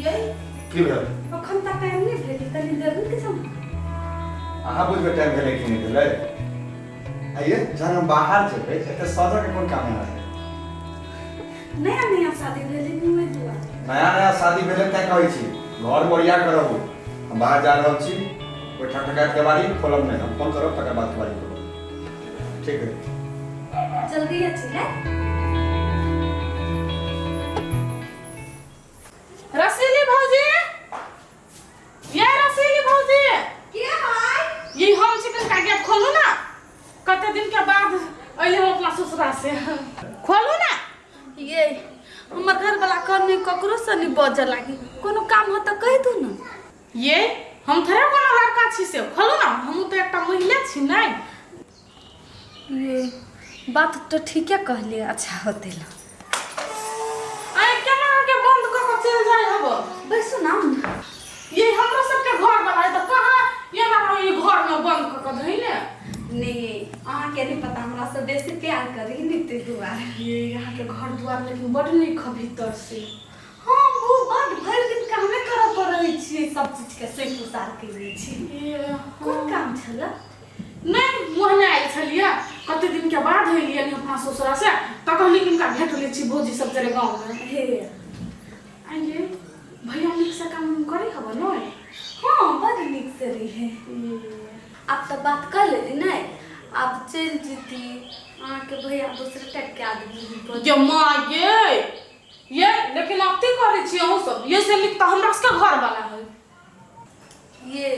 ये की भेल अखन तक टाइम नहीं भेली तनी देर के सम अहाँ बुझबे टाइम भेलै कि नहीं भेलै आइए जहन हम बाहर जेबै एते सजा के कोन काम है नया नया शादी भेली कि मैं दुआ नया नया शादी भेलै तै कहै छी घर मोरिया के रहू हम बाहर जा रहल छी कोई ठकठकाइत के बारी खोलब नहीं हम फोन करब तकर बाद के बारी खोलब ठीक है जल्दी अच्छी है रसीली भौजी ये रसीली भौजी क्या भाई ये हम चिकन का गेट खोलू ना कते दिन के बाद अइले हम अपना ससुरा से खोलू ना ये हमर घर वाला करने ककरो से नहीं बजे लागी कोनो काम हो त कह दू ना ये हम थोड़े कोनो लड़का छी से खोलू ना हम तो एकटा महिला छी नहीं ये बात तो ठीक है कहलिए अच्छा होते ला आई केना के बंद क के चल जाय हबो बैसो ना ये हमरा सबके घर वाला है तो कहां ये ना ये घर में बंद क के धइले नहीं अहाँ के नहीं पता हमरा से बेसी प्यार करी नीति दुआ ये यहाँ के घर द्वार लेकिन बड़ नीक है भीतर से हां वो बड़ भर दिन कामे करब पड़ै छी सब चीज के से पुसार के लै छी ये कोन काम छला नहीं मोहने आयल छलिए कते दिन के बाद हलिए अपना ससुरा से त कहली कि इनका भेट ले छी भौजी सब तेरे गांव में हे आइए भैया निक से काम करे खबर न हां बड़ निक से रही है आप तो बात कर लेली नहीं आप चल जीती अहाँ के भैया दूसरे टाइप के आदमी हो ये मां ये लेकिन आपती करे छी हम सब ये से निक त हमरा के घर वाला है ये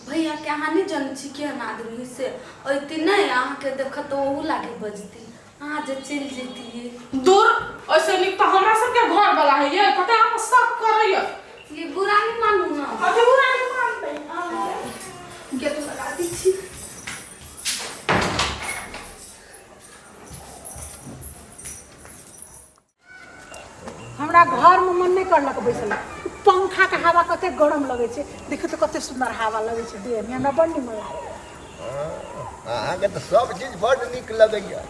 भैया के अहाँ नहीं जान छी केहन आदमी से ओती नहीं अहाँ के देखत ओहू लागे बजती अहाँ जे चल जीती दूर ऐसे निक त हमरा सब के घर वाला है ये कते आप सब करे ये बुरा नहीं मानू ना अरे बुरा नहीं मानते गेट लगा दी छी हमरा घर में मन नहीं करलक बैसल पंखा के हवा कते गरम लगे छे देखो तो कते सुंदर हवा लगे छे देह में हमरा बड़ निमन लागे अहाँ के तो सब चीज बड़ निक लगैया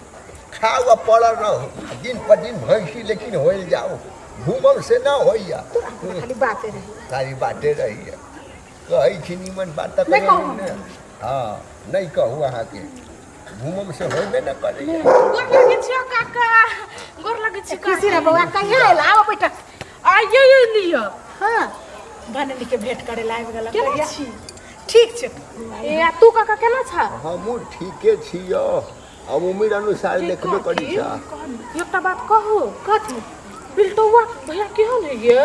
खाओ पड़ल रहो दिन पर दिन भैंसी लेकिन होइल जाओ घूमल से ना होइया खाली बाते रही सारी बातें रहिए कहै छी निमन बात त नहीं कहू करिए हाँ नहीं कहू अहाँ के घूमम से होइबे न करैया गोर लगे छियो काका गोर लगे छी खुशी रे बउआ कहिया आइला आओ बेटा आइए ये लियो हां बननी के भेंट करे लाइव गला केना कहिया छी ठीक छे ए तू काका केना छ हमहूँ ठीके छियो अब उम्र अनुसार देखबे करी छा एकटा बात कहू कथी बिल्टोवा भैया केहन है ये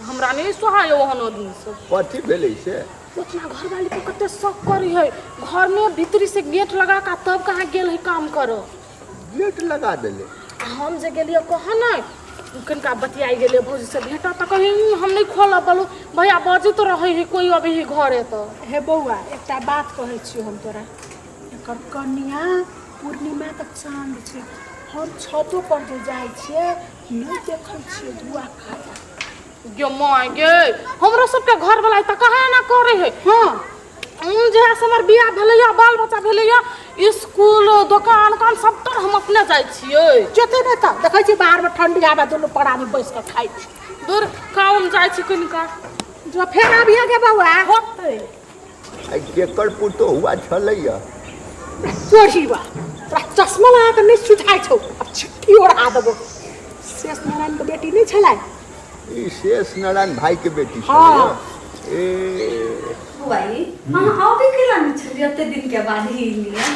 हमरा नहीं सोहाय ओहन आदमी सब कथी भेलै से उतना घर वाले को कते शक करी है घर में भीतरी से गेट लगा का तब कहाँ गेल है काम करो गेट लगा देले हम जे गेलिए कहा नहीं कनका बतियाई गेले भौजी से भेटा त कहीं हम नहीं खोला बोलो भैया बाजी तो रहे है कोई अभी ही घरे तो हे बउआ एकटा बात कहै छी हम तोरा एकर कन्या पूर्णिमा तक चांद छे हम छतो पर जे जाय छिए नहीं देखै छिए धुआ खाता गे माय गे हमरा सबके घर वाला त कहा ना करे है हां जे हमर बियाह भेलैया बाल बच्चा भेलैया स्कूल दुकान कान सब तर हम अपने जाय छियै जते न त देखै छी बाहर में ठंडी हवा दुनु परानी बैस के खाइ छी दूर काम जाय छी कनिका जो फेर आबिया के बउआ होतै आई केकर पुतो हुआ छलैया तोरीवा तोरा चश्मा लगा के नहीं सुझाइ छौ अब छिट्टी ओढ़ा देबो शेष नारायण के बेटी नहीं छलै ई शेष नारायण भाई के बेटी हाँ। छलैया ए भाई हां आओ भी केला नहीं छली ओते दिन के बाद ही लिए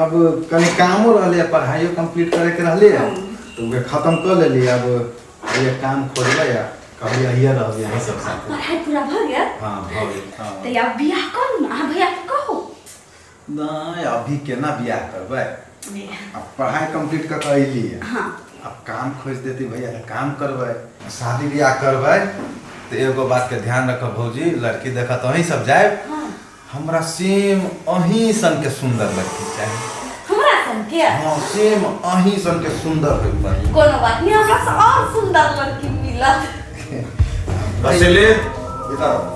अब कनी कामो रहले पढ़ाइयो कंप्लीट करे के रहले तो वे खत्म कर लेली अब ये काम खोजले या कभी आइए रहबे यही सब साथ पढ़ाई पूरा भ गया हां भऽ हां तो या बियाह करू ना भैया के कहो नहीं अभी केना बियाह करबै अब पढ़ाई कंप्लीट कर के अइली हां अब काम खोज देती भैया तो काम करबै शादी बियाह करबै तो एगो बात के ध्यान रखब भौजी लड़की देखत अहीं सब जाए हां हमरा सेम अहीं सन के सुंदर लड़की चाहिए हमरा सन के हां सेम अहीं सन के सुंदर होई पड़ी कोनो बात नहीं हमरा से और सुंदर लड़की मिलत बसले इधर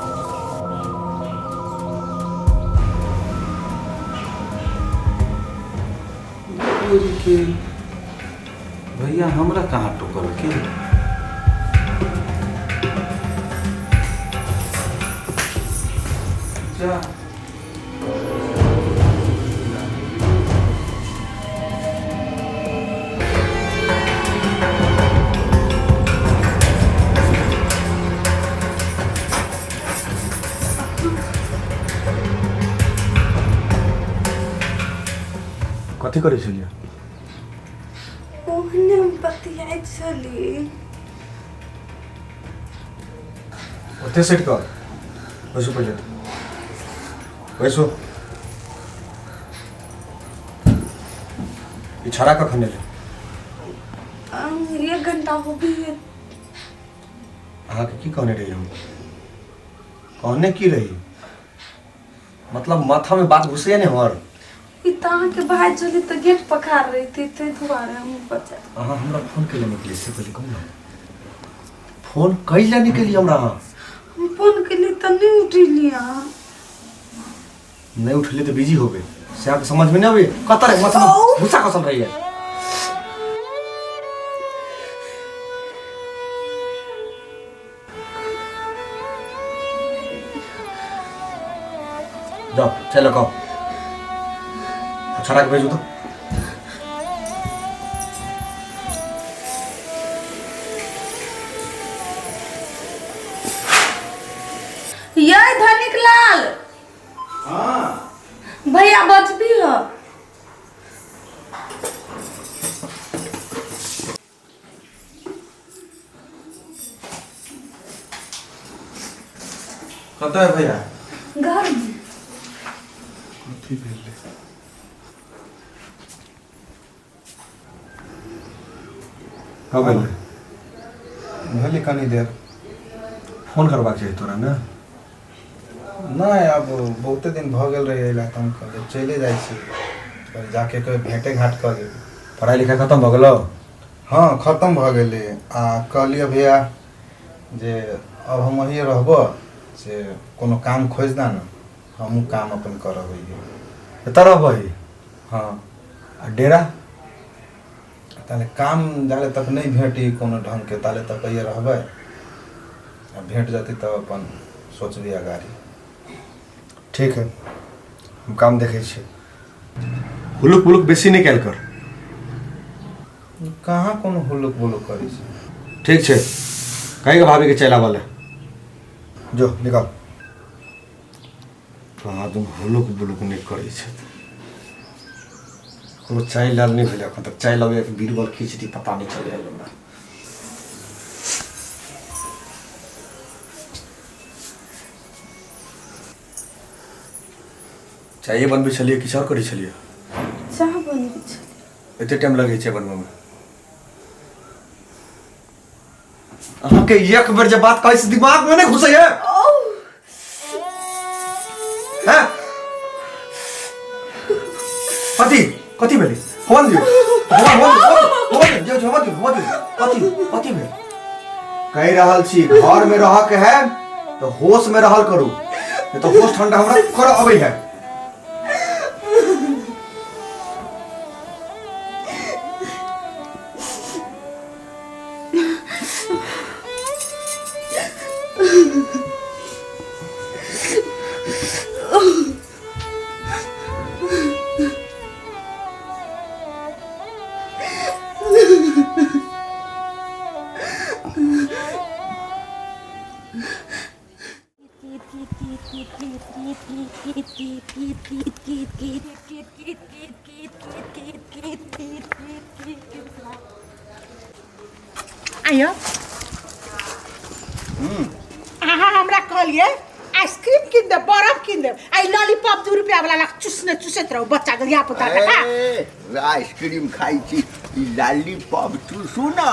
के भैया हमरा कहाँ टोकल के जा। कथी करै छलियै? ओहने बतियाइ छली। ओते सेट कर। बैसो पहिले। बैसो। ये छड़ा कखन ले? 1 घंटा हो गई। अहाँके की कहने रही हम? कहने की रही? मतलब माथा में बात घुसे नहीं हमार। के भाई चली तो गेट पखार रही थी तो दोबारा हम बचा। अहाँ हमरा फोन कैले निकले से पहले कहू ना। फोन कैले निकली हमरा? हम फोन के लिए तो नहीं उठलिया। नहीं उठले तो बिजी हो गए। से आपको समझ में नहीं आवे? कतर है माथा में घुसा कसल रही है। जाओ चलो कहो। छड़ा के भेजो तो। ये धनिक लाल। हाँ भैया बच भी हो। कता है भैया? घर में। कथी भेले? कब भेले? भेली कनी देर। फोन करबाक चाहिए तोरा ना? नहीं अब बहुते दिन भ गेल रहे इला हम कहले चले जाइ छी पर जाके कोई भेंटे घाट कर ले। पढ़ाई लिखाई खत्म भ गेलो? हाँ खत्म भ गेले आ कहलिए भैया जे अब हम वही रहबो से कोनो काम खोज दा न हमहू काम अपन करब है। तरह भाई। हाँ आ डेरा? ताले काम जाले तक नहीं भेटी कोनो ढंग के ताले तक ये रहबे आ भेंट जाती तब अपन सोचबी आगारी। ठीक है हम काम देखे छे। हुलुक बुलुक बेसी नहीं कैल कर। कहाँ कोनो हुलुक बुलुक करी छी। ठीक छे कहेगा भाभी के चला वाले जो निकाल। कहाँ तुम हुलुक बुलुक नहीं करे छे। कोनो चाय लाल नहीं भेले अखन तक। चाय लावे के बीरबल खींचती पता नहीं चले हमरा। चाय बनबे छलिए कि और करे छलिए? चाह बनबे छलिए। एते टाइम लगे छै बनबे में? अहाँ के एक बेर जब बात कहै से दिमाग में नहीं घुसे है? हैं? पति कथी भेलै? फोन दियो। फोन दियो जो पति भेल। कहि रहल छी घर में रह के है तो होश में रहल करू नहीं तो होश ठंडा हमरा कर अबै है। आइयो अहाँ हमरा कहलिए आइसक्रीम किन दे बर्फ किन दे आई लॉलीपॉप 2 रुपया वाला चुसने चुसत रहो बच्चा के धिया पुता के। आइसक्रीम खाई छी लॉलीपॉप चूसू ना।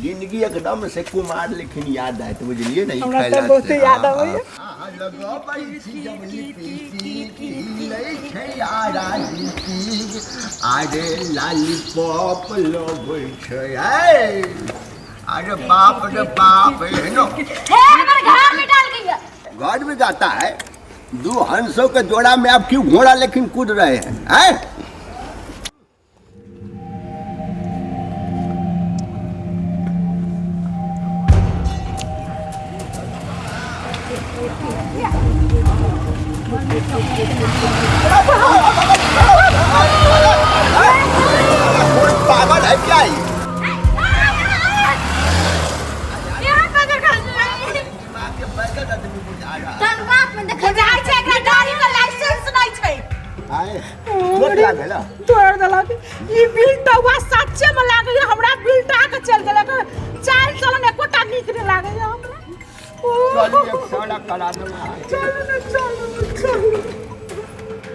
जिंदगी एकदम से कुमार लेकिन याद आए तो बुझलिए नहीं हमरा तो बहुत याद आवे। लगा पाई छी जब लिपी की लई छै यारा लिपी अरे लॉलीपॉप लोबै छै ए अरे बाप रे बाप है नो हे हमर घर में डाल गया। घर में जाता है 2 हंसों के जोड़ा में आप क्यों घोड़ा लेकिन कूद रहे हैं? पागल है क्या ये? दिमाग के बैठल आदमी बुझा रहा है। गाड़ी का लाइसेंस नहीं छै आए चोट लागल है? तोड़ देलक ई बिल्टवा सच्चे में लागे हमरा बिल्टा के चल देलक चाल चलन एकोटा नीक नहीं लागे हमरा चल एक सड़क करा दूंगा।